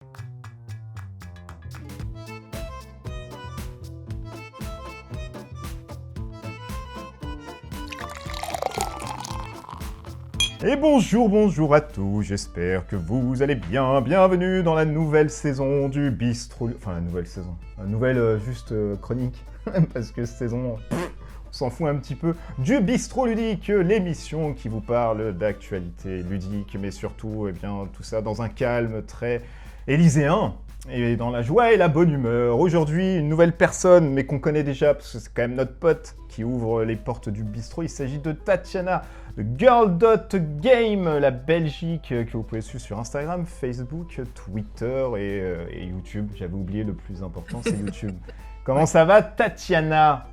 Et bonjour à tous, j'espère que vous allez bien. Bienvenue dans la nouvelle saison du Bistrot... Enfin, la nouvelle saison. La nouvelle chronique. Parce que saison, on s'en fout un petit peu. Du Bistrot Ludique, l'émission qui vous parle d'actualité ludique, mais surtout, eh bien, tout ça dans un calme très élyséen. Et dans la joie et la bonne humeur. Aujourd'hui, une nouvelle personne, mais qu'on connaît déjà, parce que c'est quand même notre pote qui ouvre les portes du bistrot. Il s'agit de Tatiana, de Girl.game, la Belgique, que vous pouvez suivre sur Instagram, Facebook, Twitter et YouTube. J'avais oublié le plus important, c'est YouTube. Comment ça va, Tatiana?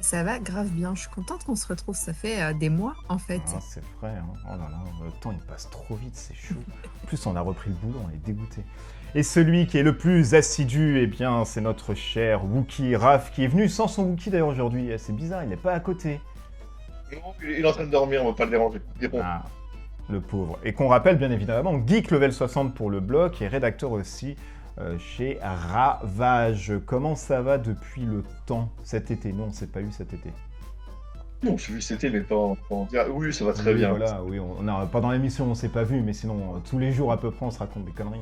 Ça va grave bien, je suis contente qu'on se retrouve, ça fait des mois en fait. Ah, c'est vrai, hein. Oh là là, le temps il passe trop vite, c'est chaud. En plus, on a repris le boulot, on est dégoûté. Et celui qui est le plus assidu, eh bien, c'est notre cher Wookie Raph, qui est venu sans son Wookie d'ailleurs aujourd'hui. C'est bizarre, il n'est pas à côté. Non, il est en train de dormir, on va pas le déranger. Ah, le pauvre. Et qu'on rappelle bien évidemment, Geek Level 60 pour le blog, et rédacteur aussi chez Ravage. Comment ça va depuis le temps cet été? Non, on ne s'est pas eu cet été. Non, je suis vu cet été, mais pas en dire. Oui, ça va très Oui, bien. Voilà, oui, pendant l'émission, on ne s'est pas vu, mais sinon, tous les jours à peu près, on se raconte des conneries.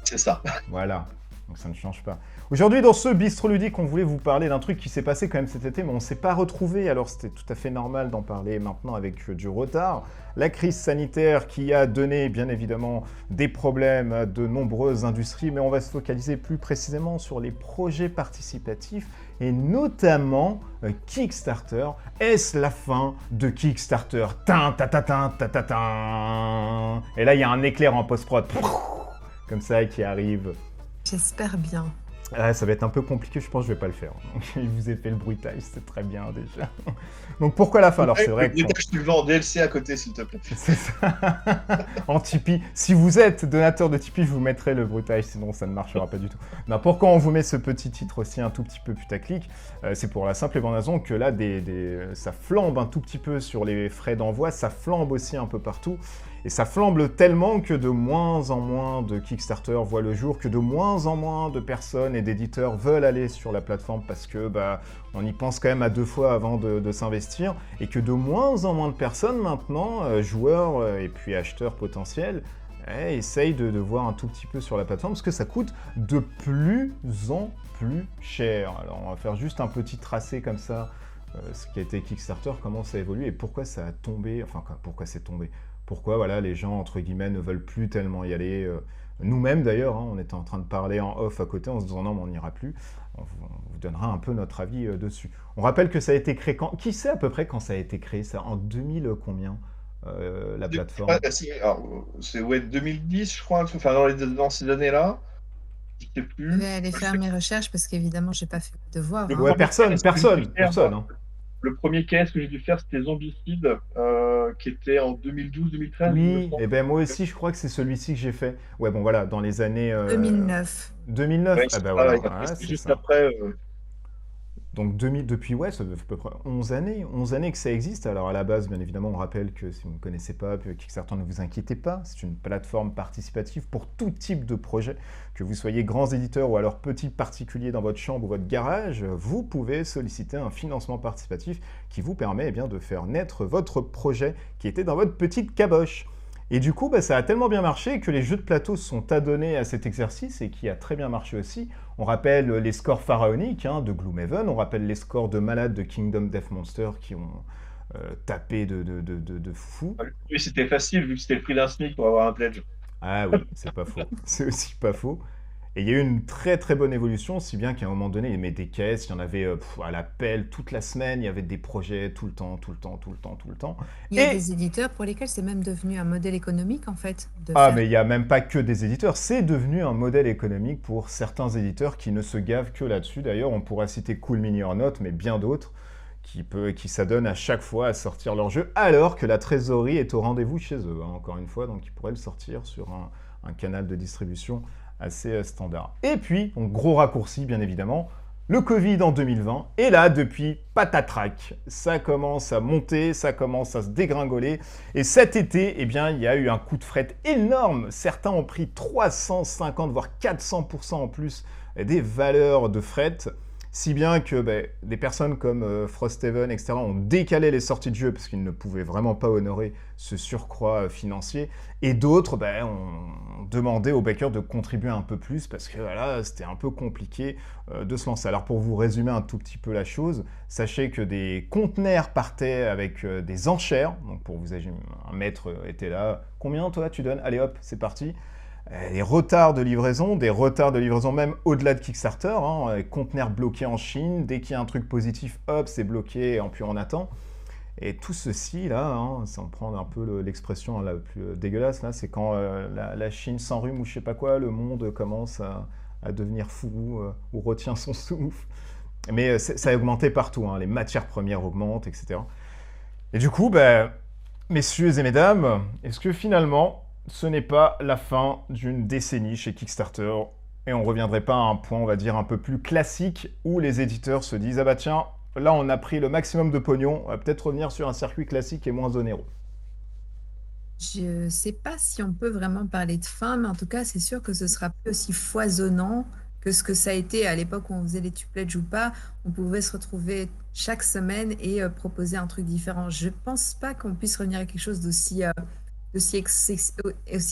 C'est ça. Voilà, donc ça ne change pas. Aujourd'hui, dans ce bistrot ludique, on voulait vous parler d'un truc qui s'est passé quand même cet été, mais on ne s'est pas retrouvé, alors c'était tout à fait normal d'en parler maintenant avec du retard. La crise sanitaire qui a donné, bien évidemment, des problèmes à de nombreuses industries, mais on va se focaliser plus précisément sur les projets participatifs, et notamment Kickstarter. Est-ce la fin de Kickstarter? Tin, ta, ta, tin, ta, ta, tin. Et là, il y a un éclair en post-prod. Comme ça, qui arrive. J'espère bien. Ça va être un peu compliqué, je pense que je vais pas le faire. Donc, il vous a fait le bruitage, c'est très bien déjà. Donc pourquoi la fin? Alors c'est vrai que... Je te vends en DLC à côté, s'il te plaît. C'est ça. En Tipeee. Si vous êtes donateur de Tipeee, je vous mettrai le bruitage, sinon ça ne marchera pas du tout. Non, pourquoi on vous met ce petit titre aussi un tout petit peu putaclic? C'est pour la simple et bonne raison que là, ça flambe un tout petit peu sur les frais d'envoi, ça flambe aussi un peu partout. Et ça flambe tellement que de moins en moins de Kickstarter voient le jour, que de moins en moins de personnes et d'éditeurs veulent aller sur la plateforme parce que on y pense quand même à 2 fois avant de s'investir, et que de moins en moins de personnes maintenant, joueurs et puis acheteurs potentiels, essayent de voir un tout petit peu sur la plateforme parce que ça coûte de plus en plus cher. Alors on va faire juste un petit tracé comme ça, ce qui a été Kickstarter, comment ça évolue et pourquoi ça a tombé, enfin pourquoi c'est tombé. Pourquoi voilà, les gens, entre guillemets, ne veulent plus tellement y aller. Nous-mêmes, d'ailleurs, on était en train de parler en off à côté, en se disant non, mais on n'ira plus. On vous donnera un peu notre avis dessus. On rappelle que ça a été créé quand? Qui sait à peu près quand ça a été créé? Ça, en 2000 combien, la plateforme? C'est 2010, je crois, enfin dans ces années-là. Je sais plus. Je vais aller faire mes recherches parce qu'évidemment, j'ai pas fait de devoir. Ouais, personne. Hein. Le premier KS que j'ai dû faire, c'était Zombicide, qui était en 2012-2013. Oui, et ben moi aussi, je crois que c'est celui-ci que j'ai fait. Ouais, bon voilà, dans les années... 2009. 2009, Ouais, ah bah voilà, c'est juste ça. après. Donc depuis, ouais, ça fait à peu près 11 années que ça existe. Alors à la base, bien évidemment, on rappelle que si vous ne connaissez pas Kickstarter, ne vous inquiétez pas, c'est une plateforme participative pour tout type de projet. Que vous soyez grands éditeurs ou alors petits particuliers dans votre chambre ou votre garage, vous pouvez solliciter un financement participatif qui vous permet bien de faire naître votre projet qui était dans votre petite caboche. Et du coup, ça a tellement bien marché que les jeux de plateau se sont adonnés à cet exercice et qui a très bien marché aussi. On rappelle les scores pharaoniques de Gloomhaven, on rappelle les scores de malades de Kingdom Death Monster qui ont tapé de fou. Oui, c'était facile vu que c'était le prix d'un SMIC pour avoir un pledge. Ah oui, c'est pas faux. C'est aussi pas faux. Et il y a eu une très très bonne évolution, si bien qu'à un moment donné, il y avait des caisses, il y en avait à la pelle toute la semaine, il y avait des projets tout le temps. Il y a des éditeurs pour lesquels c'est même devenu un modèle économique en fait. Mais il n'y a même pas que des éditeurs, c'est devenu un modèle économique pour certains éditeurs qui ne se gavent que là-dessus. D'ailleurs, on pourrait citer Cool Mini or Not, mais bien d'autres qui s'adonnent à chaque fois à sortir leur jeu, alors que la trésorerie est au rendez-vous chez eux, encore une fois, donc ils pourraient le sortir sur un canal de distribution assez standard. Et puis, donc, gros raccourci, bien évidemment, le Covid en 2020, et là, depuis, patatrac, ça commence à monter, ça commence à se dégringoler, et cet été, eh bien, il y a eu un coup de fret énorme. Certains ont pris 350, voire 400% en plus des valeurs de fret, si bien que des personnes comme Frosthaven, etc., ont décalé les sorties de jeu parce qu'ils ne pouvaient vraiment pas honorer ce surcroît financier, et d'autres ont demandé aux backers de contribuer un peu plus parce que voilà, c'était un peu compliqué de se lancer. Alors pour vous résumer un tout petit peu la chose, sachez que des conteneurs partaient avec des enchères, donc pour vous agir, un maître était là, combien toi tu donnes? Allez hop, c'est parti. Des retards de livraison même au-delà de Kickstarter, hein, conteneurs bloqués en Chine, dès qu'il y a un truc positif, hop, c'est bloqué, et puis on attend. Et tout ceci, là, hein, sans prendre un peu l'expression la plus dégueulasse, là, c'est quand la Chine s'enrhume ou je sais pas quoi, le monde commence à devenir fou ou retient son souffle. Mais ça a augmenté partout, hein, les matières premières augmentent, etc. Et du coup, messieurs et mesdames, est-ce que finalement, ce n'est pas la fin d'une décennie chez Kickstarter et on ne reviendrait pas à un point, on va dire, un peu plus classique où les éditeurs se disent « Ah bah tiens, là on a pris le maximum de pognon, on va peut-être revenir sur un circuit classique et moins onéreux. » Je sais pas si on peut vraiment parler de fin, mais en tout cas, c'est sûr que ce sera plus aussi foisonnant que ce que ça a été à l'époque où on faisait les tupledge ou pas. On pouvait se retrouver chaque semaine et proposer un truc différent. Je pense pas qu'on puisse revenir à quelque chose aussi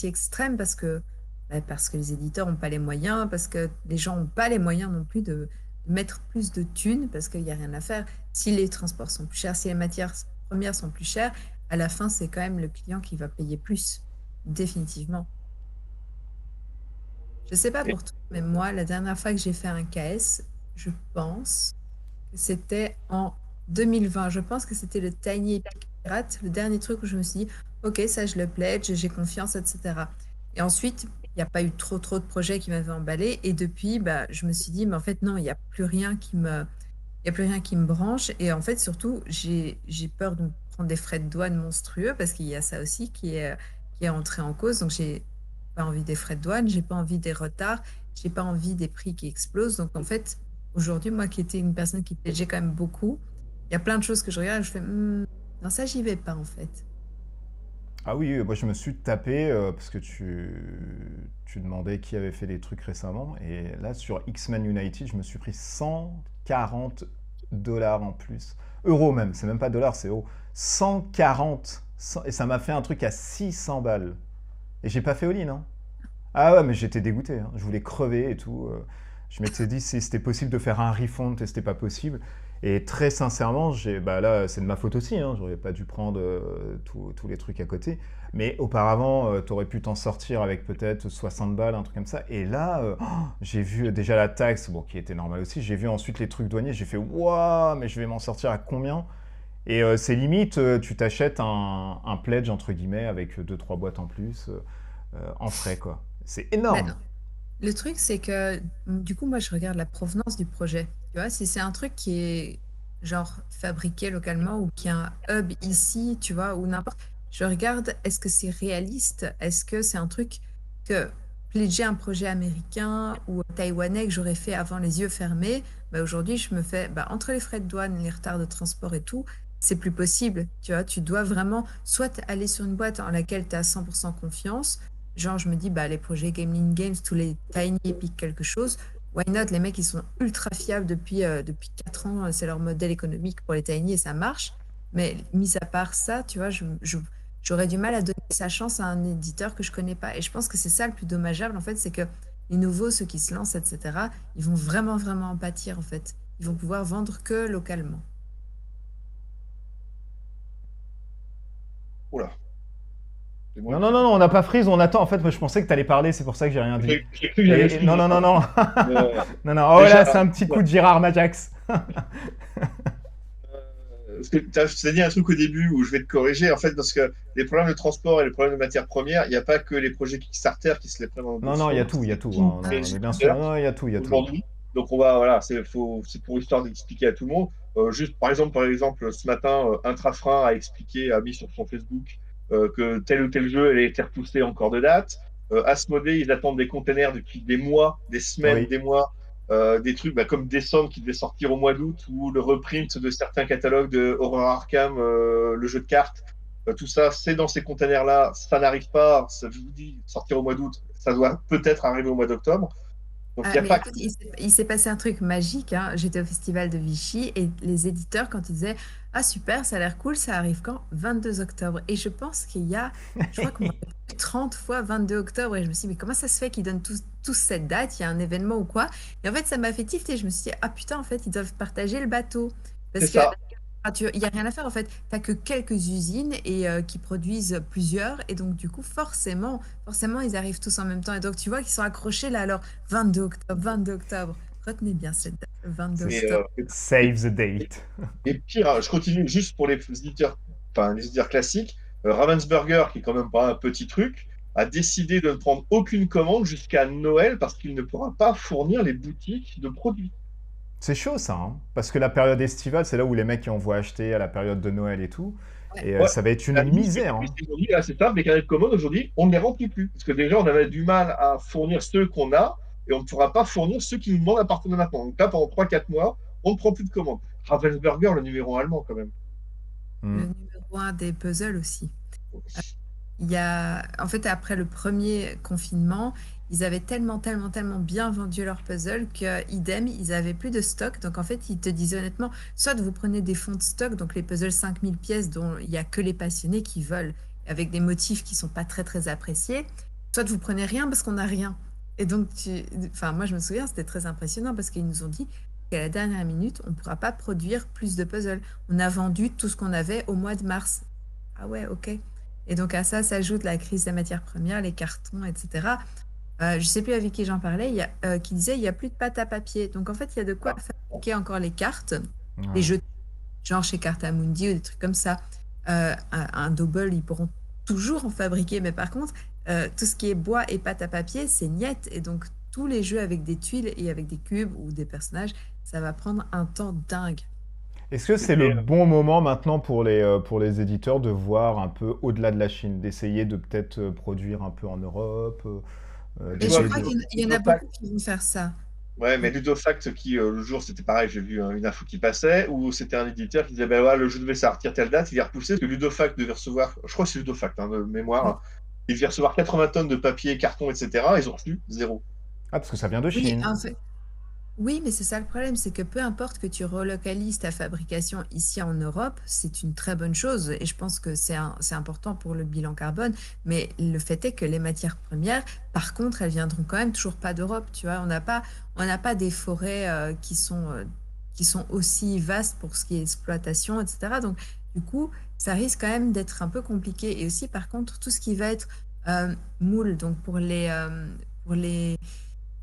extrême parce que les éditeurs n'ont pas les moyens, parce que les gens n'ont pas les moyens non plus de mettre plus de thunes, parce qu'il n'y a rien à faire. Si les transports sont plus chers, si les matières premières sont plus chères, à la fin, c'est quand même le client qui va payer plus, définitivement. Je ne sais pas pour toi, mais moi, la dernière fois que j'ai fait un KS, je pense que c'était en 2020. Je pense que c'était le Tiny Epic Pirate, le dernier truc où je me suis dit, ok, ça je le pledge, j'ai confiance, etc. Et ensuite, il n'y a pas eu trop de projets qui m'avaient emballé. Et depuis, je me suis dit, mais en fait, non, il n'y a plus rien il y a plus rien qui me branche. Et en fait, surtout, j'ai peur de me prendre des frais de douane monstrueux parce qu'il y a ça aussi qui est entré en cause. Donc, j'ai pas envie des frais de douane, j'ai pas envie des retards, j'ai pas envie des prix qui explosent. Donc, en fait, aujourd'hui, moi qui étais une personne qui pledgeait quand même beaucoup, il y a plein de choses que je regarde et je fais, non, ça, j'y vais pas, en fait. Ah oui, moi je me suis tapé parce que tu demandais qui avait fait des trucs récemment. Et là, sur X-Men United, je me suis pris 140 $ en plus. Euros même, c'est même pas dollars, c'est euros. 140 et ça m'a fait un truc à 600 balles. Et j'ai pas fait all-in, hein. Ah ouais, mais j'étais dégoûté, hein. Je voulais crever et tout. Je m'étais dit si c'était possible de faire un refund et c'était pas possible. Et très sincèrement, là, c'est de ma faute aussi, hein. J'aurais pas dû prendre tous les trucs à côté. Mais auparavant, t'aurais pu t'en sortir avec peut-être 60 balles, un truc comme ça. Et là, j'ai vu déjà la taxe, bon, qui était normale aussi. J'ai vu ensuite les trucs douaniers. J'ai fait, waouh, mais je vais m'en sortir à combien? Et c'est limite, tu t'achètes un pledge, entre guillemets, avec deux trois boîtes en plus, en frais, quoi. C'est Mais énorme. le truc, c'est que du coup, moi, je regarde la provenance du projet. Tu vois, si c'est un truc qui est genre fabriqué localement ou qui a un hub ici, tu vois, ou n'importe, je regarde est-ce que c'est réaliste? Est-ce que c'est un truc que pledger un projet américain ou taïwanais que j'aurais fait avant les yeux fermés, aujourd'hui, je me fais, entre les frais de douane, les retards de transport et tout, c'est plus possible. Tu vois, tu dois vraiment soit aller sur une boîte en laquelle tu as 100% confiance. Genre, je me dis, les projets Gameling Games, tous les Tiny Epic quelque chose, why not? Les mecs, ils sont ultra fiables depuis 4 ans, c'est leur modèle économique pour les Tiny et ça marche. Mais mis à part ça, tu vois, j'aurais du mal à donner sa chance à un éditeur que je connais pas. Et je pense que c'est ça le plus dommageable, en fait, c'est que les nouveaux, ceux qui se lancent, etc., ils vont vraiment, vraiment en pâtir, en fait. Ils vont pouvoir vendre que localement. Oula, c'est moi Non, non, qui. non, non, on n'a pas freeze, on attend. En fait, moi, je pensais que tu allais parler, c'est pour ça que j'ai rien dit. J'ai cru que j'allais Non, non, finir. non, non. Euh, Non, non. Oh déjà, là, c'est un petit coup de Girard Majax. parce que tu as dit un truc au début où je vais te corriger, en fait, parce que les problèmes de transport et les problèmes de matières premières, il n'y a pas que les projets Kickstarter qui se les prennent en Non, non, il y a bouffon. tout, il y a tout, Tous hein. les Non, mais bien sûr, éditeurs non, il y a tout, il y a tout. aujourd'hui. Donc on va, voilà, c'est pour histoire d'expliquer à tout le monde. Juste par exemple, ce matin, Intrafrein a mis sur son Facebook que tel ou tel jeu allait été repoussé encore de date. Asmodée, ils attendent des containers depuis des mois, des semaines, Oui. des mois. des trucs comme Descent qui devait sortir au mois d'août, ou le reprint de certains catalogues de Horror Arkham, le jeu de cartes. Tout ça, c'est dans ces containers-là. Ça n'arrive pas, ça, je vous dis, sortir au mois d'août. Ça doit peut-être arriver au mois d'octobre. Donc, il n'y a Mais pas. écoute, il s'est passé un truc magique, hein. J'étais au festival de Vichy et les éditeurs, quand ils disaient ah super, ça a l'air cool, ça arrive quand? 22 octobre. Et je pense qu'il y a, je crois qu'on m'a dit 30 fois 22 octobre. Et je me suis dit, mais comment ça se fait qu'ils donnent tous cette date? Il y a un événement ou quoi? Et en fait, ça m'a fait tilter. Je me suis dit, ah putain, en fait, ils doivent partager le bateau. C'est Parce que ça. il n'y a rien à faire en fait. T'as que quelques usines et qui produisent plusieurs. Et donc, du coup, forcément, ils arrivent tous en même temps. Et donc, tu vois qu'ils sont accrochés là. Alors, 22 octobre, 22 octobre. Retenez bien cette date, le 22 Et, octobre. Save the date. et pire, hein, je continue juste pour les éditeurs, enfin, les éditeurs classiques. Ravensburger, qui est quand même pas un petit truc, a décidé de ne prendre aucune commande jusqu'à Noël parce qu'il ne pourra pas fournir les boutiques de produits. C'est chaud ça, hein, parce que la période estivale, c'est là où les mecs ils vont acheter à la période de Noël et tout. Ouais. Et Ouais. ça va être La une limite, misère. Hein. aujourd'hui, là, c'est simple, les carnets de commandes, aujourd'hui, on ne les remplit plus. Parce que déjà, on avait du mal à fournir ceux qu'on a et on ne pourra pas fournir ceux qui nous demandent à partir de maintenant. Donc là, pendant 3-4 mois, on ne prend plus de commandes. Ravensburger, le numéro allemand, quand même. Le Hmm. numéro un des puzzles aussi. En fait, après le premier confinement, ils avaient tellement bien vendu leurs puzzles que, idem, ils avaient plus de stock. Donc, en fait, ils te disaient honnêtement, soit vous prenez des fonds de stock, donc les puzzles 5000 pièces dont il n'y a que les passionnés qui veulent, avec des motifs qui sont pas très appréciés, soit vous prenez rien parce qu'on n'a rien. Et donc, enfin, moi, je me souviens, c'était très impressionnant parce qu'ils nous ont dit qu'à la dernière minute, on ne pourra pas produire plus de puzzles. On a vendu tout ce qu'on avait au mois de mars. Ah ouais, ok. Et donc à ça s'ajoute la crise des matières premières, les cartons, etc. Je ne sais plus avec qui j'en parlais, qui disait il n'y a plus de pâte à papier. Donc en fait, il y a de quoi fabriquer encore les cartes, les Ouais. jeux, genre chez Cartamundi ou des trucs comme ça. Un double, ils pourront toujours en fabriquer, mais par contre, tout ce qui est bois et pâte à papier, c'est niet. Et donc tous les jeux avec des tuiles et avec des cubes ou des personnages, ça va prendre un temps dingue. Est-ce que c'est le C'était, bon moment maintenant pour les éditeurs de voir un peu au-delà de la Chine, d'essayer de peut-être produire un peu en Europe, tu Et je vois, d'essayer crois de... qu'il y en a beaucoup qui vont faire ça. ouais, mais Ludofact, qui le jour, c'était pareil, j'ai vu une info qui passait, où c'était un éditeur qui disait ben ouais, le jeu devait sortir telle date, il est repoussé, parce que Ludofact devait recevoir, je crois que c'est Ludofact, hein, de mémoire, hein, il devait recevoir 80 tonnes de papier, carton, etc. Ils ont reçu zéro. Ah, parce que ça vient de Oui, Chine. en fait, oui, mais c'est ça le problème, c'est que peu importe que tu relocalises ta fabrication ici en Europe, c'est une très bonne chose et je pense que c'est important pour le bilan carbone, mais le fait est que les matières premières, par contre, elles viendront quand même toujours pas d'Europe, tu vois, on n'a pas des forêts qui sont aussi vastes pour ce qui est exploitation, etc. Donc, du coup, ça risque quand même d'être un peu compliqué et aussi, par contre, tout ce qui va être moule, donc pour les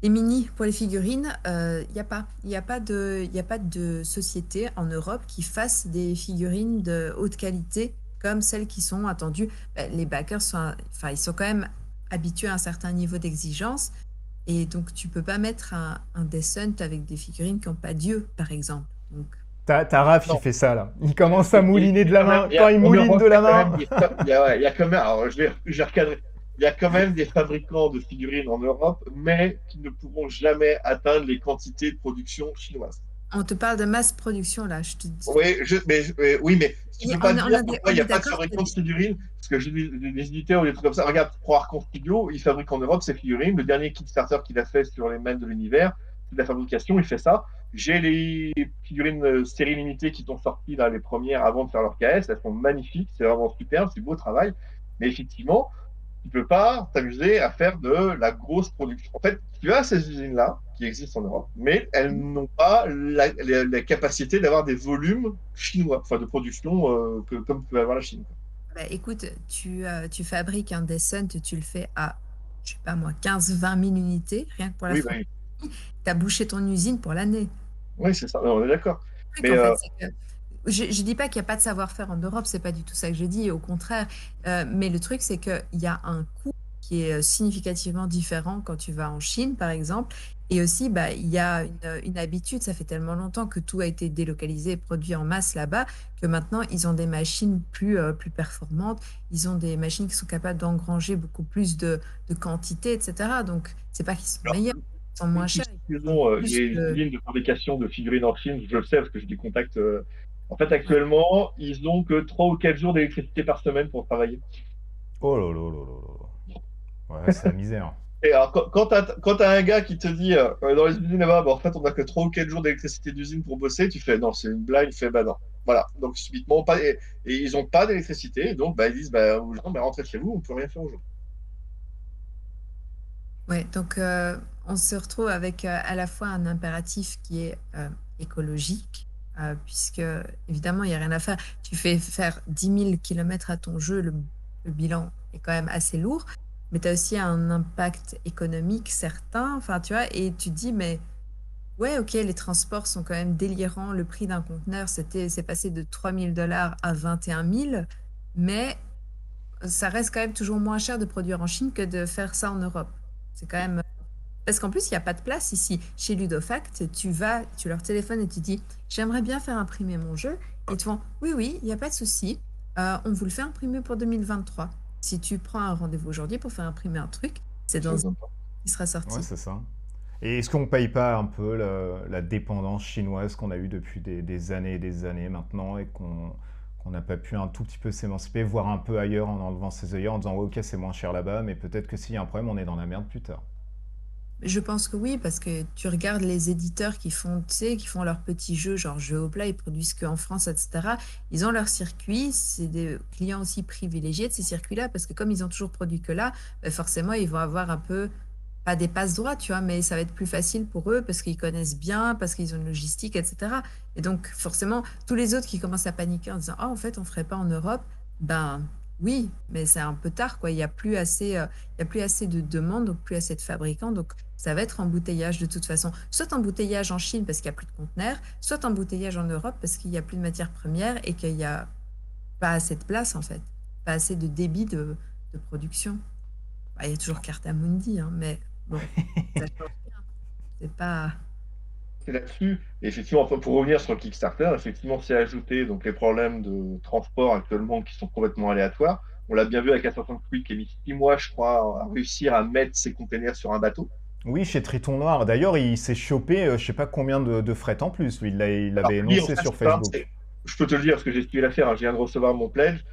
mini, pour les figurines, il y a pas de société en Europe qui fasse des figurines de haute qualité comme celles qui sont attendues. Les backers enfin, ils sont quand même habitués à un certain niveau d'exigence et donc tu peux pas mettre un Descent avec des figurines qui n'ont pas Dieu, par exemple. Donc, T'as Raph qui Non. fait ça là. Il commence à mouliner de la Quand même, main. Quand il en mouline Europe, de il y a la quand même main. ouais, il y a quand même, alors je vais recadrer. Il y a quand même des fabricants de figurines en Europe, mais qui ne pourront jamais atteindre les quantités de production chinoises. on te parle de masse production là. Je te dis. Oui, oui, mais tu Et peux pas on, on dire a des- pourquoi on il n'y est a pas de d'accord. fabricant de figurines, parce que j'ai vu des éditeurs ou des trucs comme ça. Regarde, Pro Archon Studio, il fabrique en Europe ses figurines. Le dernier Kickstarter qu'il a fait sur les mails de l'univers, c'est de la fabrication, il fait ça. J'ai les figurines série limitée qui sont sorties là, les premières avant de faire leur KS. Elles sont magnifiques, c'est vraiment superbe, c'est beau travail. Mais effectivement, tu peux pas t'amuser à faire de la grosse production. En fait, tu as ces usines-là qui existent en Europe, mais elles n'ont pas la capacité d'avoir des volumes chinois, enfin de production comme peut avoir la Chine. Bah, écoute, tu fabriques un Descent, tu le fais à, je sais pas moi, 15-20 000 unités, rien que pour la Oui, France. oui, Tu as bouché ton usine pour l'année. oui, c'est ça, on est d'accord. Le truc, Mais en fait, c'est que je dis pas qu'il n'y a pas de savoir-faire en Europe, c'est pas du tout ça que je dis, au contraire. Mais le truc, c'est qu'il y a un coût qui est significativement différent quand tu vas en Chine, par exemple. Et aussi, bah, il y a une habitude, ça fait tellement longtemps que tout a été délocalisé et produit en masse là-bas, que maintenant, ils ont des machines plus performantes, ils ont des machines qui sont capables d'engranger beaucoup plus de quantité, etc. Donc, c'est pas qu'ils sont alors, meilleurs, sont moins chers. Plus les le- usines de fabrication de figurines en Chine, je le sais parce que j'ai des contacts. En fait, actuellement, ils ont que 3 ou 4 jours d'électricité par semaine pour travailler. Oh là là là là là. Ouais, c'est la misère. Et alors, quand t'as un gars qui te dit dans les usines là-bas, bah, en fait, on a que 3 ou 4 jours d'électricité d'usine pour bosser, tu fais non, c'est une blague, il fait bah non. Voilà. Donc, subitement, pas, et ils ont pas d'électricité, donc bah, ils disent bah, aux gens, bah, rentrez chez vous, on peut rien faire aujourd'hui. Ouais, donc on se retrouve avec à la fois un impératif qui est écologique, puisque évidemment, il n'y a rien à faire. Tu fais faire 10 000 kilomètres à ton jeu, le bilan est quand même assez lourd, mais tu as aussi un impact économique certain, enfin, tu vois, et tu te dis, mais ouais, ok, les transports sont quand même délirants. Le prix d'un conteneur, c'est passé de 3 000 $ à 21 000, mais ça reste quand même toujours moins cher de produire en Chine que de faire ça en Europe. C'est quand même. Parce qu'en plus, il n'y a pas de place ici. Chez Ludofact, tu vas, tu leur téléphones et tu dis, j'aimerais bien faire imprimer mon jeu. Et ils te font, oui, oui, il n'y a pas de souci. On vous le fait imprimer pour 2023. Si tu prends un rendez-vous aujourd'hui pour faire imprimer un truc, c'est Ça, dans un ils ont pas. qui sera Ouais, sorti. c'est ça. Et est-ce qu'on paye pas un peu la dépendance chinoise qu'on a eue depuis des années et des années maintenant et qu'on n'a pas pu un tout petit peu s'émanciper, voir un peu ailleurs en enlevant ses œillères, en disant ouais, ok, c'est moins cher là-bas, mais peut-être que s'il y a un problème, on est dans la merde plus tard. Je pense que oui, parce que tu regardes les éditeurs qui font, tu sais, qui font leurs petits jeux, genre Jeux au plat, ils produisent qu'en France, etc. Ils ont leur circuit, c'est des clients aussi privilégiés de ces circuits-là, parce que comme ils ont toujours produit que là, ben forcément, ils vont avoir un peu, pas des passe-droits, tu vois, mais ça va être plus facile pour eux parce qu'ils connaissent bien, parce qu'ils ont une logistique, etc. Et donc, forcément, tous les autres qui commencent à paniquer en disant, ah, en fait, on ferait pas en Europe, ben oui, mais c'est un peu tard, quoi. Il y a plus assez de demandes, donc plus assez de fabricants, donc ça va être embouteillage de toute façon. Soit embouteillage en Chine parce qu'il n'y a plus de conteneurs, soit embouteillage en Europe parce qu'il n'y a plus de matières premières et qu'il n'y a pas assez de place, en fait. Pas assez de débit de production. Bah, il y a toujours Carta Mundi, hein, mais bon, ça change rien. C'est pas. C'est là-dessus. Et effectivement, pour revenir sur le Kickstarter, effectivement, c'est ajouté donc les problèmes de transport actuellement qui sont complètement aléatoires. On l'a bien vu avec Assassin's Creed qui a mis 6 mois, je crois, à réussir à mettre ses containers sur un bateau. Oui, chez Triton Noir. D'ailleurs, il s'est chopé, je sais pas combien de fret en plus. Lui, il Alors, l'avait lui, en énoncé fait, sur c'est pas- Facebook. je peux te le dire parce que j'ai suivi l'affaire, hein, je viens de recevoir mon pledge.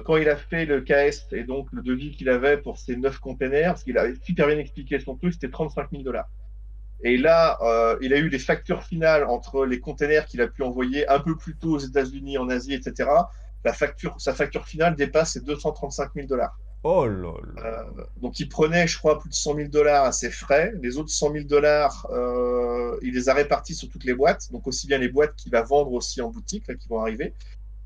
Quand il a fait le KS et donc le devis qu'il avait pour ses 9 containers, parce qu'il avait super bien expliqué son truc, c'était 35 000 $. Et là, il a eu les factures finales entre les containers qu'il a pu envoyer un peu plus tôt aux États-Unis, en Asie, etc. Sa facture finale dépasse les 235 000 $. Oh là Euh, là. donc, il prenait, je crois, plus de 100 000 $ à ses frais. Les autres 100 000 $, il les a répartis sur toutes les boîtes. Donc, aussi bien les boîtes qu'il va vendre aussi en boutique, là, qui vont arriver.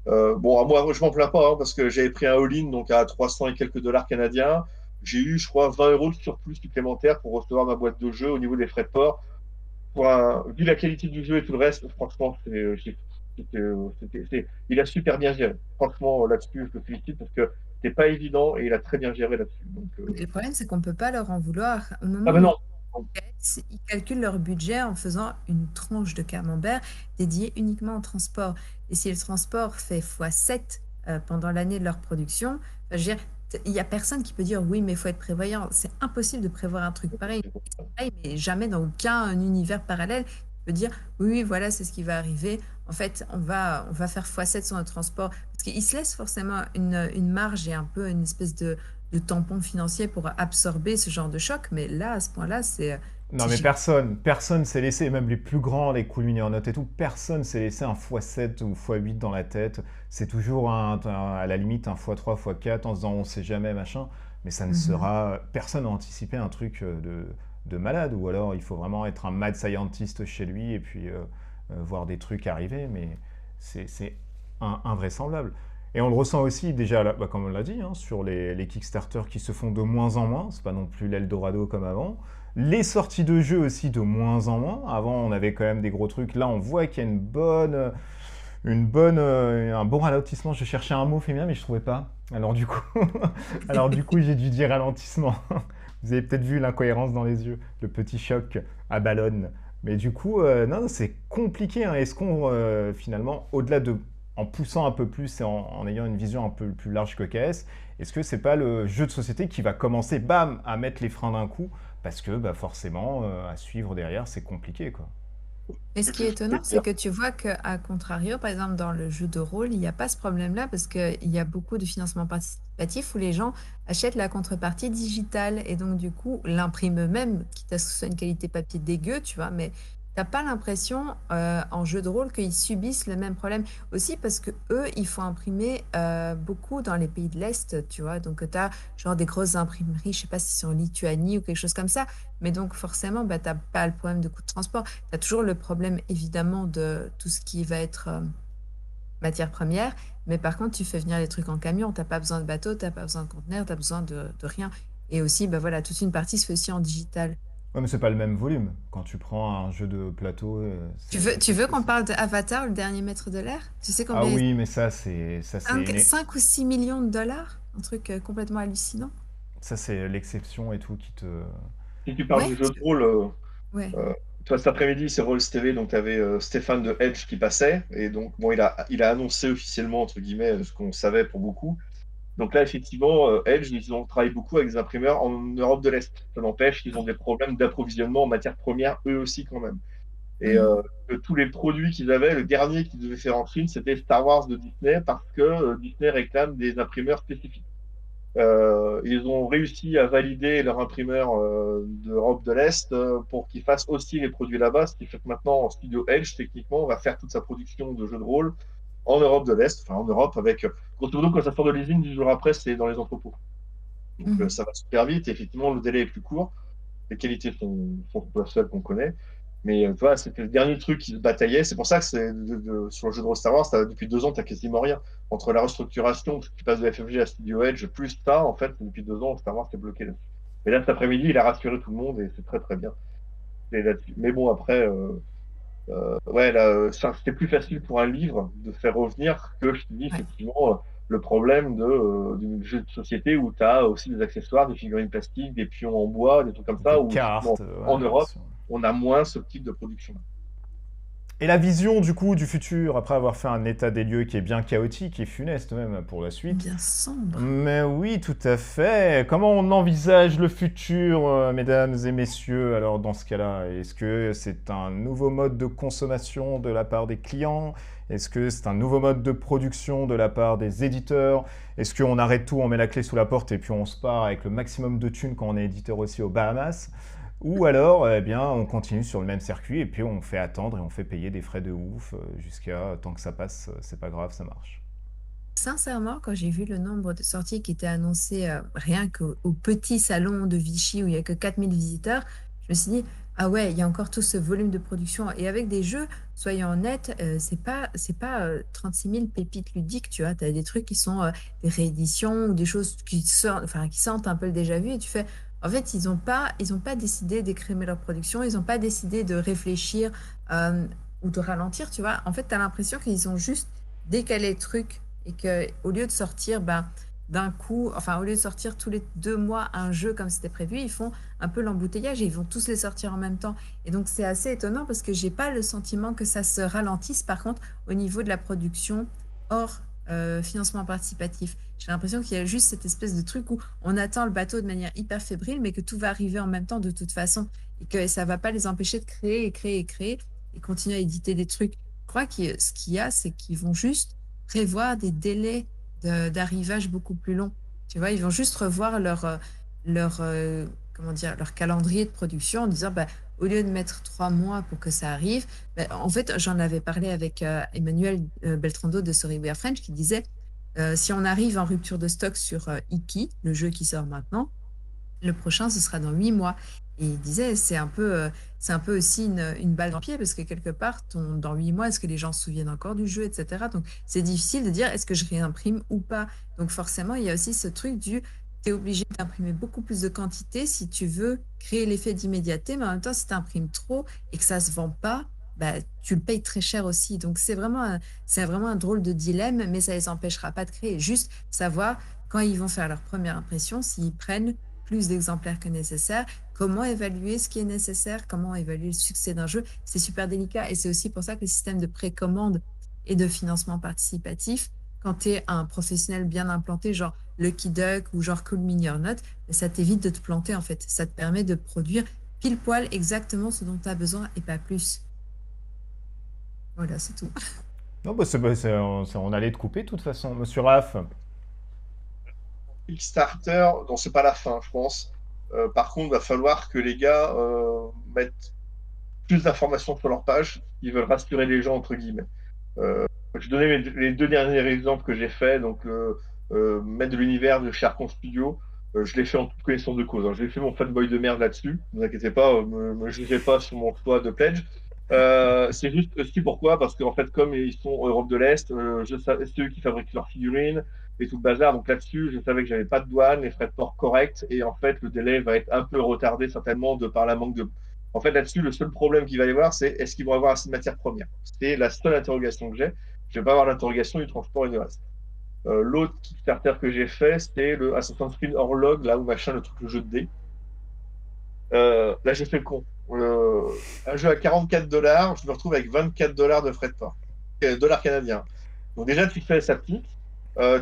Bon, moi, je m'en plains pas, hein, parce que j'avais pris un all-in, donc à 300 et quelques dollars canadiens. J'ai eu, je crois, 20 € de surplus supplémentaire pour recevoir ma boîte de jeu au niveau des frais de port. Vu la qualité du jeu et tout le reste, franchement, il a super bien géré. Franchement, là-dessus, je le félicite parce que c'était pas évident et il a très bien géré là-dessus. Donc, Le problème, c'est qu'on ne peut pas leur en vouloir. Au ah moment ben où non. ils calculent leur budget en faisant une tranche de camembert dédiée uniquement au transport. Et si le transport fait x7 pendant l'année de leur production, enfin, je veux dire, il n'y a personne qui peut dire oui, mais il faut être prévoyant. C'est impossible de prévoir un truc pareil. Mais jamais dans aucun univers parallèle, tu peux dire oui, oui, voilà, c'est ce qui va arriver. En fait, on va faire x7 sur notre transport. Parce qu'ils se laissent forcément une marge et un peu une espèce de tampon financier pour absorber ce genre de choc. Mais là, à ce point-là, Non, c'est mais gigantesque. personne s'est laissé, même les plus grands, les Coolmini en note et tout, personne s'est laissé un x7 ou x8 dans la tête. C'est toujours à la limite un x3, x4 en se disant on sait jamais, machin. Mais ça ne Mhm. sera. Personne n'a anticipé un truc de malade. Ou alors il faut vraiment être un mad scientist chez lui et puis voir des trucs arriver. Mais c'est invraisemblable. Et on le ressent aussi déjà, là, bah, comme on l'a dit, hein, sur les Kickstarter qui se font de moins en moins. C'est pas non plus l'Eldorado comme avant. Les sorties de jeux aussi de moins en moins. Avant, on avait quand même des gros trucs. Là, on voit qu'il y a un bon ralentissement. Je cherchais un mot féminin, mais je trouvais pas. Alors du coup, j'ai dû dire ralentissement. Vous avez peut-être vu l'incohérence dans les yeux, le petit choc à ballonne. Mais du coup, non, c'est compliqué, hein. Est-ce qu'on, finalement, au-delà de, en poussant un peu plus et en ayant une vision un peu plus large que KS, est-ce que c'est pas le jeu de société qui va commencer, bam, à mettre les freins d'un coup parce que bah, forcément, à suivre derrière, c'est compliqué, quoi. Et ce qui est étonnant, c'est que tu vois qu'à contrario, par exemple, dans le jeu de rôle, il n'y a pas ce problème-là parce qu'il y a beaucoup de financement participatif où les gens achètent la contrepartie digitale et donc du coup l'impriment eux-mêmes, quitte à ce que ce soit une qualité papier dégueu, tu vois, mais t'as pas l'impression en jeu de rôle qu'ils subissent le même problème. Aussi parce que eux, il faut imprimer beaucoup dans les pays de l'Est, tu vois, donc tu as genre des grosses imprimeries, je sais pas si c'est en Lituanie ou quelque chose comme ça, mais donc forcément, bah, t'as pas le problème de coût de transport. Tu as toujours le problème, évidemment, de tout ce qui va être matière première. Mais par contre, tu fais venir les trucs en camion. Tu n'as pas besoin de bateau, tu n'as pas besoin de conteneurs, tu n'as besoin de rien. Et aussi, bah voilà, toute une partie se fait aussi en digital. Ouais, mais c'est pas le même volume. Quand tu prends un jeu de plateau, Tu c'est veux qu'on spécial. parle de Avatar, le dernier maître de l'air? Tu sais Ah combien? oui, mais ça c'est 5 ou 6 millions de dollars? Un truc complètement hallucinant. ça c'est l'exception et tout qui te. Si tu parles Ouais, du jeu de rôle, ouais. toi, cet après-midi, c'est Rolls TV, donc tu avais Stéphane de Edge qui passait, et donc bon, il a annoncé officiellement, entre guillemets, ce qu'on savait pour beaucoup. Donc là, effectivement, Edge, ils ont travaillé beaucoup avec des imprimeurs en Europe de l'Est. Ça n'empêche qu'ils ont des problèmes d'approvisionnement en matières premières, eux aussi, quand même. Et Mhm. de tous les produits qu'ils avaient, le dernier qu'ils devaient faire en Chine, c'était Star Wars de Disney, parce que Disney réclame des imprimeurs spécifiques. Ils ont réussi à valider leur imprimeur d'Europe de l'Est pour qu'ils fassent aussi les produits là-bas, ce qui fait que maintenant, Studio Edge, techniquement, on va faire toute sa production de jeux de rôle en Europe de l'Est, enfin en Europe, avec, grosso modo, quand ça sort de l'usine, 10 jours après, c'est dans les entrepôts. Donc Mhm. ça va super vite, et effectivement, le délai est plus court, les qualités sont pas celles qu'on connaît, mais tu vois, c'était le dernier truc qui se bataillait. C'est pour ça que sur le jeu de rôle Star Wars, depuis 2 ans, tu n'as quasiment rien. Entre la restructuration, parce que tu passes de FFG à Studio Edge, plus ça, en fait, depuis 2 ans, Star Wars est bloqué là-dessus. Mais là, cet après-midi, il a rassuré tout le monde et c'est très très bien. Mais bon, après, ouais, là, c'était plus facile pour un livre de faire revenir que, je te dis, Ouais. effectivement, le problème d'une jeu de société où tu as aussi des accessoires, des figurines plastiques, des pions en bois, des trucs comme Des ça, où effectivement, cartes, en ouais, bien Europe, sûr. on a moins ce type de production. Et la vision du coup du futur, après avoir fait un état des lieux qui est bien chaotique et funeste même pour la suite. Bien sombre. Mais oui, tout à fait. Comment on envisage le futur, mesdames et messieurs, alors dans ce cas-là? Est-ce que c'est un nouveau mode de consommation de la part des clients? Est-ce que c'est un nouveau mode de production de la part des éditeurs? Est-ce qu'on arrête tout, on met la clé sous la porte et puis on se part avec le maximum de thunes quand on est éditeur aussi aux Bahamas? Ou alors, eh bien, on continue sur le même circuit et puis on fait attendre et on fait payer des frais de ouf jusqu'à tant que ça passe, c'est pas grave, ça marche. Sincèrement, quand j'ai vu le nombre de sorties qui étaient annoncées rien qu'au petit salon de Vichy où il n'y a que 4 000 visiteurs, je me suis dit, ah ouais, il y a encore tout ce volume de production. Et avec des jeux, soyons honnêtes, c'est pas 36 000 pépites ludiques, tu vois. Tu as des trucs qui sont des rééditions ou des choses qui sentent un peu le déjà vu. Et tu fais, en fait, ils ont pas décidé d'écrémer leur production, ils n'ont pas décidé de réfléchir ou de ralentir, tu vois. En fait, tu as l'impression qu'ils ont juste décalé le truc et que au lieu de sortir d'un coup, enfin au lieu de sortir tous les 2 mois un jeu comme c'était prévu, ils font un peu l'embouteillage et ils vont tous les sortir en même temps. Et donc c'est assez étonnant parce que j'ai pas le sentiment que ça se ralentisse par contre au niveau de la production hors financement participatif. J'ai l'impression qu'il y a juste cette espèce de truc où on attend le bateau de manière hyper fébrile, mais que tout va arriver en même temps de toute façon et que ça va pas les empêcher de créer et créer et créer et continuer à éditer des trucs. Je crois que ce qu'il y a, c'est qu'ils vont juste prévoir des délais d'arrivage beaucoup plus longs. Tu vois, ils vont juste revoir comment dire, leur calendrier de production en disant, bah, au lieu de mettre 3 mois pour que ça arrive, bah, en fait, j'en avais parlé avec Emmanuel Beltrando de Sorry We Are French qui disait, si on arrive en rupture de stock sur Iki, le jeu qui sort maintenant, le prochain, ce sera dans 8 mois. Et il disait, c'est un peu aussi une balle dans le pied parce que quelque part, dans 8 mois, est-ce que les gens se souviennent encore du jeu, etc. Donc, c'est difficile de dire est-ce que je réimprime ou pas. Donc, forcément, il y a aussi ce truc tu es obligé d'imprimer beaucoup plus de quantité si tu veux créer l'effet d'immédiateté, mais en même temps, si tu imprimes trop et que ça se vend pas, bah, tu le payes très cher aussi. Donc, c'est vraiment un drôle de dilemme, mais ça les empêchera pas de créer. Juste savoir quand ils vont faire leur première impression, s'ils prennent plus d'exemplaires que nécessaire, comment évaluer ce qui est nécessaire, comment évaluer le succès d'un jeu, c'est super délicat et c'est aussi pour ça que le système de précommande et de financement participatif quand tu es un professionnel bien implanté, genre Lucky Duck ou genre Cool Mini or Not, ça t'évite de te planter en fait. Ça te permet de produire pile poil exactement ce dont tu as besoin et pas plus. Voilà, c'est tout. Non, on allait te couper de toute façon. Monsieur Raph, Kickstarter, non, c'est pas la fin, je pense. Par contre, il va falloir que les gars mettent plus d'informations sur leur page. Ils veulent rassurer les gens, entre guillemets. Je donnais les deux derniers exemples que j'ai faits. Donc, mettre de l'univers de Sharkon Studio, je l'ai fait en toute connaissance de cause, hein. J'ai fait mon fanboy de merde là-dessus. Ne vous inquiétez pas, me jugez pas sur mon choix de pledge. C'est juste aussi pourquoi, parce qu'en fait, comme ils sont en Europe de l'Est, c'est eux qui fabriquent leurs figurines et tout le bazar. Donc là-dessus, je savais que j'avais pas de douane, les frais de port corrects, et en fait, le délai va être un peu retardé certainement de par la manque de. En fait, là-dessus, le seul problème qu'il va y avoir, c'est est-ce qu'ils vont avoir assez de matières premières. C'est la seule interrogation que j'ai. Je vais pas avoir l'interrogation du transport et du reste. L'autre Kickstarter que j'ai fait, c'était le Assassin's Creed Orlog, là où machin, le truc, le jeu de dés. Là, j'ai fait le con. Un jeu à 44 dollars, je me retrouve avec 24 dollars de frais de port. Dollars canadiens. Donc, déjà, tu fais sa petite.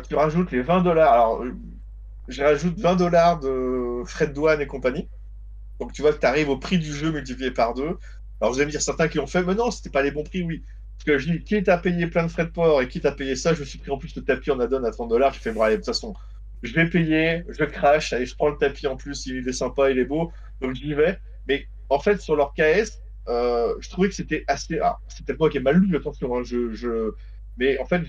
Tu rajoutes les 20 dollars. Alors, je rajoute 20 dollars de frais de douane et compagnie. Donc, tu vois que tu arrives au prix du jeu multiplié par deux. Alors, vous allez me dire, certains qui l'ont fait, mais non, c'était pas les bons prix, oui. Parce que je dis, quitte à payer plein de frais de port et quitte à payer ça, je me suis pris en plus le tapis en add-on à 30 dollars. Je fais, bon, allez, de toute façon, je vais payer, je crache, allez, je prends le tapis en plus, il est sympa, il est beau. Donc, j'y vais. Mais en fait, sur leur KS, je trouvais que c'était assez. Ah, c'est peut-être moi qui ai mal lu, attention, hein, Mais en fait,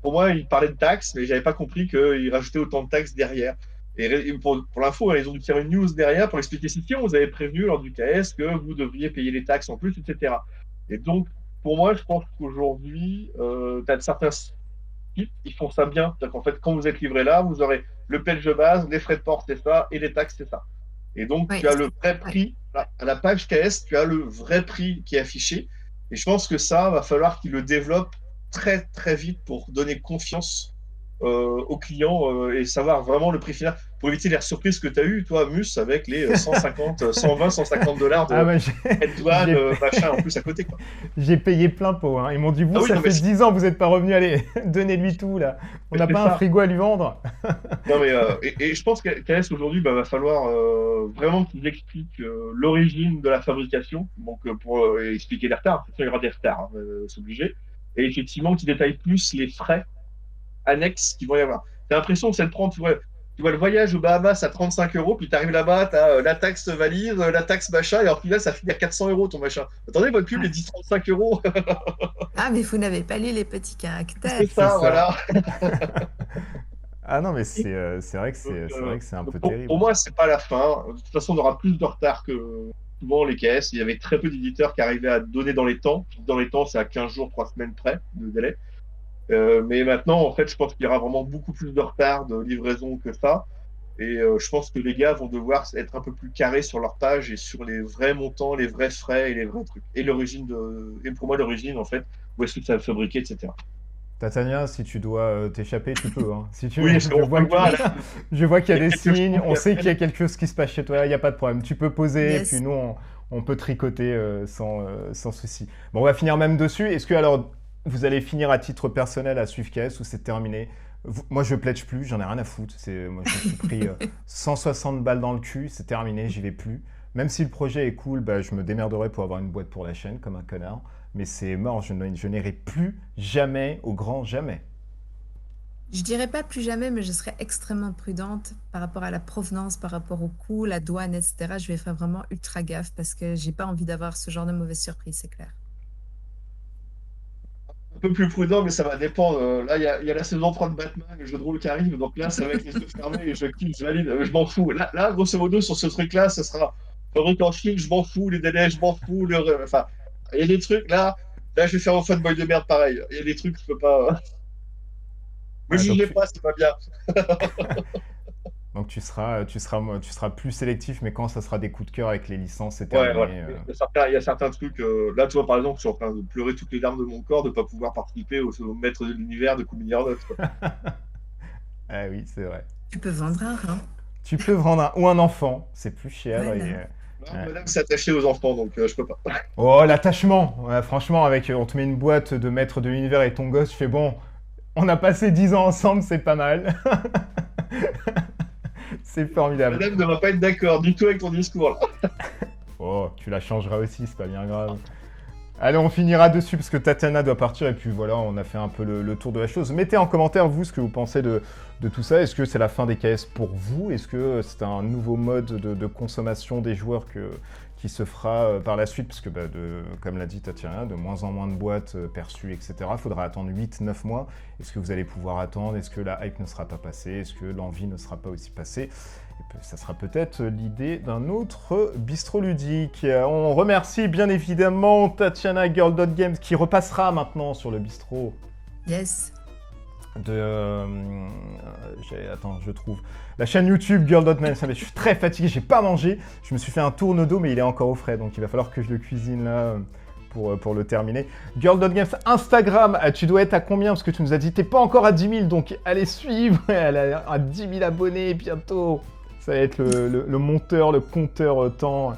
pour moi, ils parlaient de taxes, mais j'avais pas compris qu'ils rajoutaient autant de taxes derrière. Et pour l'info, hein, ils ont dû faire une news derrière pour expliquer si on vous avait prévenu lors du KS que vous devriez payer les taxes en plus, etc. Et donc, pour moi, je pense qu'aujourd'hui, tu as certains sites, ils font ça bien. C'est-à-dire qu'en fait, quand vous êtes livré là, vous aurez le pledge de base, les frais de port, c'est ça, et les taxes, c'est ça. Et donc, Ouais, tu as le vrai prix, à la page KS, tu as le vrai prix qui est affiché. Et je pense que ça, va falloir qu'ils le développent très, très vite pour donner confiance aux clients et savoir vraiment le prix final pour éviter les surprises que tu as eues, toi, Mus, avec les 150, 120, 150 dollars de ah bah, douane, j'ai machin, en plus à côté, quoi. j'ai payé plein pot. Hein. Ils m'ont dit, vous, Ah oui, ça non, fait mais 10 ans, vous n'êtes pas revenu, allez, donnez-lui tout, là. On n'a c'est pas un ça. frigo à lui vendre. Non, mais, et je pense qu'AS aujourd'hui, bah, va falloir vraiment qu'ils expliquent l'origine de la fabrication, donc pour expliquer les retards. De toute façon, il y aura des retards, hein, c'est obligé. Et effectivement, qu'ils détaillent plus les frais annexes qu'il va y avoir. T'as l'impression que ça te prend, tu vois le voyage aux Bahamas à 35 euros, puis tu arrives là-bas, tu as la taxe valise, la taxe machin, et alors puis là, ça finit à 400 euros ton machin. Attendez, votre pub, ouais. est dit 35 euros. Ah, mais vous n'avez pas lu les petits caractères. C'est C'est ça, ça. voilà. Ah non, mais c'est vrai que Donc, c'est vrai que c'est un peu pour, terrible. pour moi, c'est pas la fin. De toute façon, on aura plus de retard que souvent les caisses. Il y avait très peu d'éditeurs qui arrivaient à donner dans les temps. Dans les temps, c'est à 15 jours, 3 semaines près de délai. Mais maintenant, en fait, je pense qu'il y aura vraiment beaucoup plus de retard de livraison que ça. Et je pense que les gars vont devoir être un peu plus carrés sur leur page et sur les vrais montants, les vrais frais et les vrais trucs. Et l'origine et pour moi, l'origine, en fait, où est-ce que ça va fabriquer, etc. Tatania, si tu dois t'échapper, tu peux. Hein. Si tu Oui, je on vois peut que, voir, là, je vois qu'il y il y a a des quelque signes, chose on qui sait qu'il y a quelque chose qui se passe chez toi, il n'y a pas de problème. Tu peux poser, et puis Yes. nous, on peut tricoter sans souci. Bon, on va finir même dessus. Est-ce que alors, vous allez finir à titre personnel à suivre KS ou c'est terminé? Moi, je pledge plus, j'en ai rien à foutre. Moi, je me suis pris 160 balles dans le cul, c'est terminé, j'y vais plus. Même si le projet est cool, bah, je me démerderai pour avoir une boîte pour la chaîne, comme un connard. Mais c'est mort, je n'irai plus jamais, au grand jamais. Je dirais pas plus jamais, mais je serais extrêmement prudente par rapport à la provenance, par rapport au coût, la douane, etc. Je vais faire vraiment ultra gaffe parce que j'ai pas envie d'avoir ce genre de mauvaise surprise, c'est clair. un peu plus prudent, mais ça va dépendre. Là, il y a la saison 3 de Batman, le jeu de rôle qui arrive, donc là, ça va être les yeux fermés et je clique, je valide, je m'en fous. Là, grosso modo, sur ce truc-là, ce sera fabrique en Chine, je m'en fous, les délais, je m'en fous. Enfin, il y a des trucs, là, je vais faire un fanboy de merde pareil. Il y a des trucs, je peux pas. Me Ouais, jugez pas, c'est pas bien. donc tu seras plus sélectif, mais quand ça sera des coups de cœur avec les licences, c'est Ouais, voilà. terminé. Il y a certains trucs. Là, tu vois, par exemple, je suis en train de pleurer toutes les larmes de mon corps de ne pas pouvoir participer au maître de l'univers de Combiner Notes. Ah oui, c'est vrai. Tu peux vendre un rein. Tu peux vendre ou un enfant, c'est plus cher. Voilà. Ouais. Madame s'est attachée aux enfants, donc je peux pas. Oh, l'attachement! Ouais, franchement, on te met une boîte de maître de l'univers et ton gosse, tu fais bon, On a passé 10 ans ensemble, c'est pas mal. C'est formidable. Madame ne va pas être d'accord du tout avec ton discours là. Oh, tu la changeras aussi, c'est pas bien grave. Allez, on finira dessus parce que Tatiana doit partir et puis voilà, on a fait un peu le tour de la chose. Mettez en commentaire, vous, ce que vous pensez de tout ça. Est-ce que c'est la fin des KS pour vous? Est-ce que c'est un nouveau mode de consommation des joueurs qui se fera par la suite? Parce que, comme l'a dit Tatiana, de moins en moins de boîtes perçues, etc. Il faudra attendre 8-9 mois. Est-ce que vous allez pouvoir attendre? Est-ce que la hype ne sera pas passée? Est-ce que l'envie ne sera pas aussi passée? Ça sera peut-être l'idée d'un autre bistrot ludique. On remercie bien évidemment Tatiana Girl.Games qui repassera maintenant sur le bistrot Yes. Attends, je trouve. La chaîne YouTube Girl.Games. Je suis très fatigué, j'ai pas mangé. Je me suis fait un tourne d'eau, mais il est encore au frais, donc il va falloir que je le cuisine là pour le terminer. Girl.Games, Instagram, tu dois être à combien? Parce que tu nous as dit t'es pas encore à 10 000, donc allez suivre. Elle a à 10 000 abonnés bientôt. Ça va être le monteur, le compteur temps.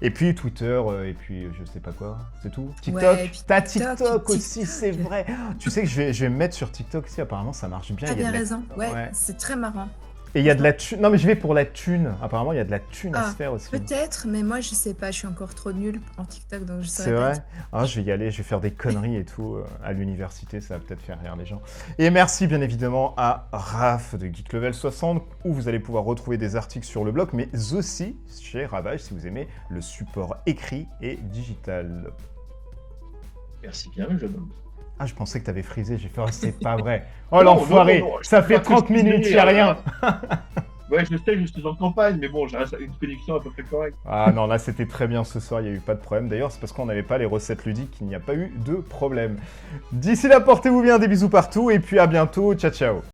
Et puis Twitter, et puis je sais pas quoi, c'est tout. TikTok, Ouais, et puis t'as TikTok, TikTok aussi, c'est vrai. Tu sais que je vais me mettre sur TikTok aussi, apparemment ça marche bien. T'as Il y a bien de la- raison. Ouais, Ouais. c'est très marrant. Et il y a de la thune. Non mais je vais pour la thune. Apparemment il y a de la thune à Ah, se faire aussi. Peut-être, mais moi je sais pas, je suis encore trop nulle en TikTok, donc je C'est saurais pas vrai. dire. Ah, je vais y aller, je vais faire des conneries et tout à l'université, ça va peut-être faire rire les gens. Et merci bien évidemment à Raph de Geek Level 60 où vous allez pouvoir retrouver des articles sur le blog, mais aussi chez Ravage si vous aimez le support écrit et digital. Merci bien, jeune homme. Ah, je pensais que t'avais frisé, j'ai fait, oh, c'est pas vrai. Oh Non, l'enfoiré, non, non, ça je fait peux pas 30 minutes, cuisiner, y a rien. Ouais, je sais, je suis en campagne, mais bon, j'ai une connexion à peu près correcte. Ah non, là c'était très bien ce soir, il n'y a eu pas de problème. D'ailleurs, c'est parce qu'on n'avait pas les recettes ludiques qu'il n'y a pas eu de problème. D'ici là, portez-vous bien, des bisous partout, et puis à bientôt, ciao ciao.